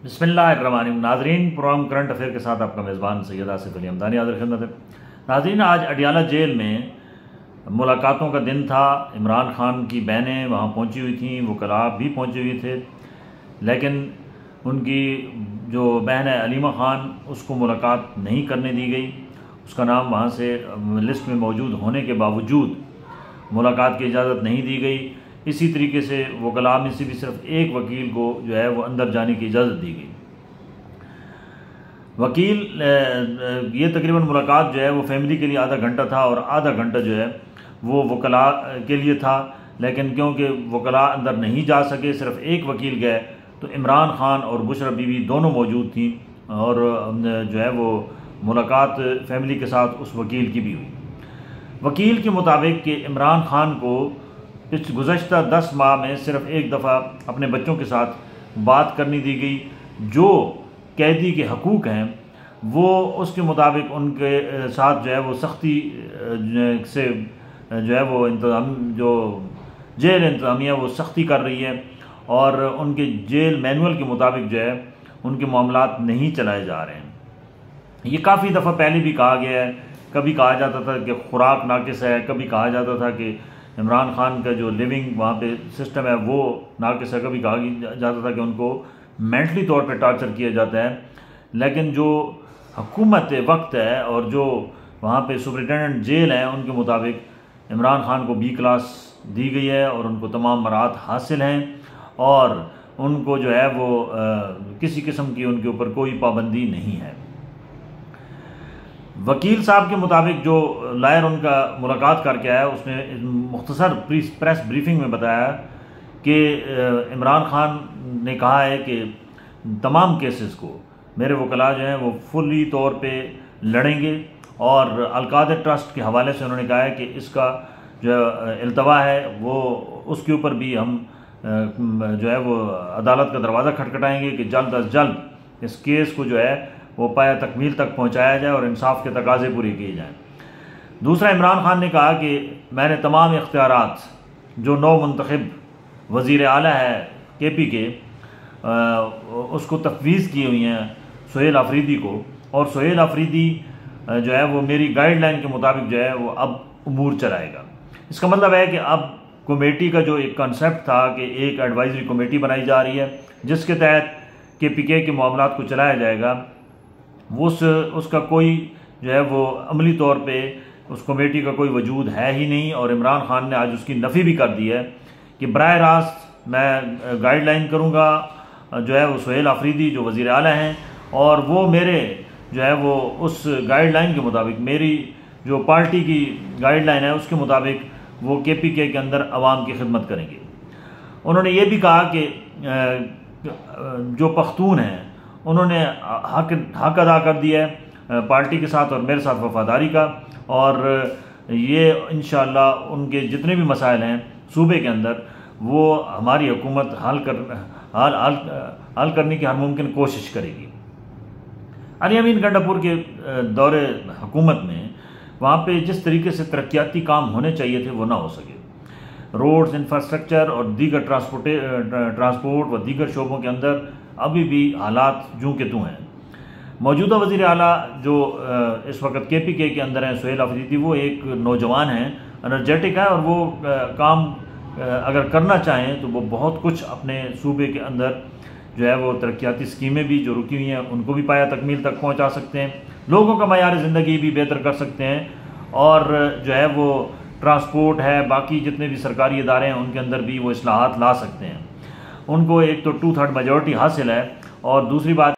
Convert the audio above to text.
बिस्मिल्लाहिर्रहमानिर्रहीम। नाज़रीन, programme current affair के साथ आपका मेज़बान सैयद आसिफ अली हमदानी हाज़िर खिदमत है। नाज़रीन, आज अडियाला जेल में मुलाकातों का दिन था। इमरान खान की बहनें वहाँ पहुँची हुई थीं, वकला भी पहुँचे हुए थे, लेकिन उनकी जो बहन है अलीमा ख़ान, उसको मुलाकात नहीं करने दी गई। उसका नाम वहाँ से लिस्ट में मौजूद होने के बावजूद मुलाकात की इजाज़त नहीं दी गई। इसी तरीके से वकला में से भी सिर्फ एक वकील को जो है वो अंदर जाने की इजाज़त दी गई। वकील ये तकरीबन मुलाकात जो है वो फैमिली के लिए आधा घंटा था और आधा घंटा जो है वो वकला के लिए था, लेकिन क्योंकि वकला अंदर नहीं जा सके, सिर्फ एक वकील गए, तो इमरान खान और बुशरा बीवी दोनों मौजूद थी और जो है वो मुलाकात फैमिली के साथ उस वकील की भी हुई। वकील के मुताबिक कि इमरान खान को गुज़श्ता 10 माह में सिर्फ एक दफ़ा अपने बच्चों के साथ बात करनी दी गई। जो कैदी के हकूक़ हैं वो उसके मुताबिक उनके साथ जो है वो सख्ती से जो है वो इंतज़ाम जो जेल इंतज़ामिया वो सख्ती कर रही है और उनके जेल मैनुअल के मुताबिक जो है उनके मामलात नहीं चलाए जा रहे हैं। ये काफ़ी दफ़ा पहले भी कहा गया है। कभी कहा जाता था कि खुराक नाकिस है, कभी कहा जाता था कि इमरान खान का जो लिविंग वहाँ पे सिस्टम है वो नाकिस है, कभी कहा जाता था कि उनको मेंटली तौर पे टॉर्चर किया जाता है। लेकिन जो हुकूमत वक्त है और जो वहाँ पे सुपरिटेंडेंट जेल हैं उनके मुताबिक इमरान खान को B क्लास दी गई है और उनको तमाम मराहत हासिल हैं और उनको जो है वो किसी किस्म की उनके ऊपर कोई पाबंदी नहीं है। वकील साहब के मुताबिक जो लायर उनका मुलाकात करके आया, उसने मुख्तसर प्रेस ब्रीफिंग में बताया कि इमरान खान ने कहा है कि तमाम केसेस को मेरे वकला जो हैं वो फुली तौर पे लड़ेंगे और अल-कादर ट्रस्ट के हवाले से उन्होंने कहा है कि इसका जो इल्तवा है वो उसके ऊपर भी हम जो है वो अदालत का दरवाज़ा खटखटाएंगे कि जल्द अज जल्द इस केस को जो है वो पाया तकमील तक पहुंचाया जाए और इंसाफ के तकाजे पूरे किए जाएं। दूसरा, इमरान खान ने कहा कि मैंने तमाम इख्तियारात जो नौ मुंतखब वज़ीर आला है KP के उसको तफवीज़ की हुई हैं सुहेल आफरीदी को, और सुहेल आफरीदी जो है वो मेरी गाइडलाइन के मुताबिक जो है वो अब उमूर चलाएगा। इसका मतलब है कि अब कमेटी का जो एक कॉन्सेप्ट था कि एक एडवाइजरी कमेटी बनाई जा रही है जिसके तहत KPK के मामलात को चलाया जाएगा, उसका कोई जो है वो अमली तौर पे उस कमेटी का कोई वजूद है ही नहीं। और इमरान खान ने आज उसकी नफ़ी भी कर दी है कि बराह रास्त मैं गाइडलाइन करूँगा जो है वो सुहेल आफरीदी जो वज़ीर आला हैं और वो मेरे जो है वो उस गाइडलाइन के मुताबिक, मेरी जो पार्टी की गाइडलाइन है उसके मुताबिक वो KPK के अंदर अवाम की खिदमत करेंगे। उन्होंने ये भी कहा कि जो पख्तून हैं उन्होंने हक अदा कर दिया है पार्टी के साथ और मेरे साथ वफादारी का, और ये इंशाअल्लाह उनके जितने भी मसाइल हैं सूबे के अंदर वो हमारी हुकूमत हल करने की हर मुमकिन कोशिश करेगी। अली अमीन गंडापुर के दौरे हुकूमत में वहाँ पे जिस तरीके से तरक्याती काम होने चाहिए थे वो ना हो सके। रोड्स, इंफ्रास्ट्रक्चर और दीगर ट्रांसपोर्ट व दीगर शोबों के अंदर अभी भी हालात जूं के तूं हैं। मौजूदा वज़ीर आला जो इस वक्त KPK के अंदर हैं सुहेल आफरीदी, वो एक नौजवान हैं, एनर्जेटिक है और वो काम अगर करना चाहें तो वो बहुत कुछ अपने सूबे के अंदर जो है वो तरक्याती स्कीमें भी जो रुकी हुई हैं उनको भी पाया तकमील तक पहुंचा सकते हैं, लोगों का मयार ज़िंदगी भी बेहतर कर सकते हैं और जो है वो ट्रांसपोर्ट है, बाकी जितने भी सरकारी इदारे हैं उनके अंदर भी वो इस्लाहात ला सकते हैं। उनको एक तो 2/3 मेजॉरिटी हासिल है और दूसरी बात